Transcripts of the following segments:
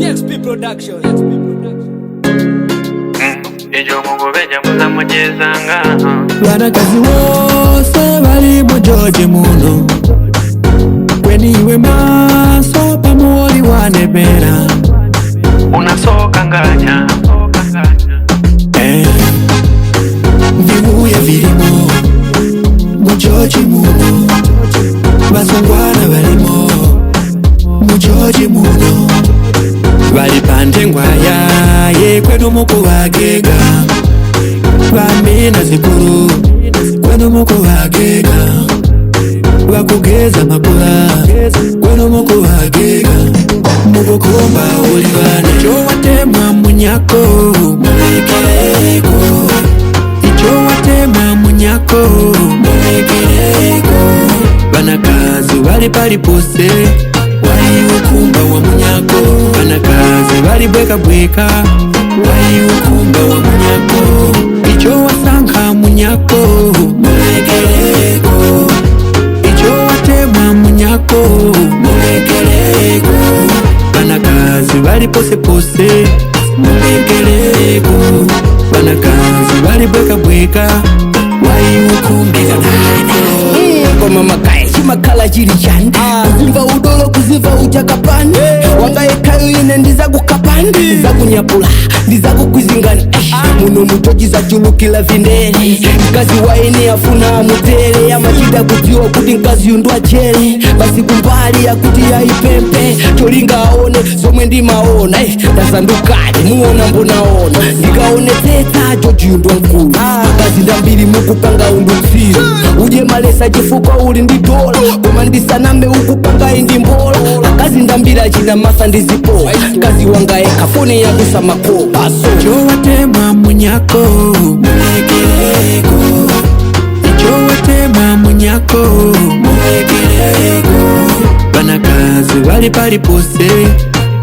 DXP Production. Ijo mungu beja muzamujezanga Banakazi wose bali mu George muno Kweniwe maso pamuoli wanebera unasoka nganya Vibuya vilimo mu George muno Basongwana balimo mu George muno Bali pande ngwaya ye kwenu muko bagega Bamina zikuru kwenu muko bagega Bakugeza makula kwenu muko bagega Mubukomba ulibane Icho watema munyako mulekeleko Icho watema munyako mulekeleko Banakazi wali pali pose Wai ukumba wa munyako Banakazi wali bweka bweka Wai ukumba wa munyako Icho wasanka munyako mulekeleko Icho watema munyako mulekeleko Banakazi wali pose pose mulekeleko Banakazi wali bweka bweka Wai ukumba wa munyako Ngoma makae chimakala chiri chande Kuzimva udolo kuziva uchakapande Wangaekayo yene ndiza kukapande Ndiza kunyapula, ndiza kukwizingani Muno mutoji za chulukila vindele Mkazi waini afuna mutele Amachida kutiwa kuti mkazi yundua chele Basi kumbali ya kuti ya ipempe Cholinga aone, somwe ndi maona Ndazandukali, muona mbonaona Ndikaone teta, choji yundua mkulu Mkazi ndambili mukupanga undutsiro Uje malesa chifuko uli ndi dola Koma ndisaname ukupanga indi mbola Akazi ndambila china masa ndizipola Kazi wangaeka fone ya kusa makoba Icho watema munyako mulekeleko Icho watema munyako mulekeleko Banakazi wali pali pose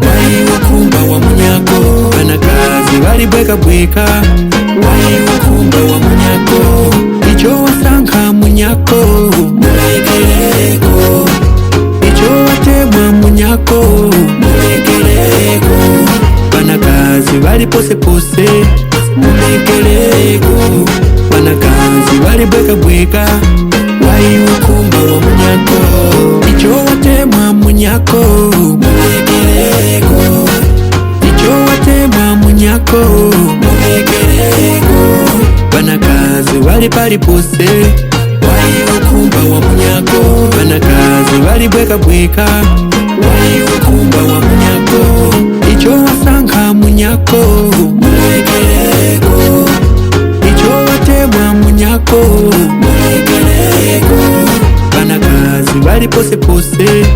Wai ukumba wa munyako Banakazi wali bweka bweka Wai ukumba wa munyako Icho wasanka munyako mulekeleko Icho watema munyako mulekeleko Banakazi wali pose pose mulekeleko Banakazi wali bweka bweka Wai ukumba wa munyako Icho watema munyako mulekeleko Icho watema munyako mulekeleko Banakazi wali pali pose Wai ukumba wa munyako Banakazi wali bweka bweka Wai ukumba wa munyako Icho wasanka munyako mulekeleko Icho watema munyako mulekeleko Banakazi wali pose pose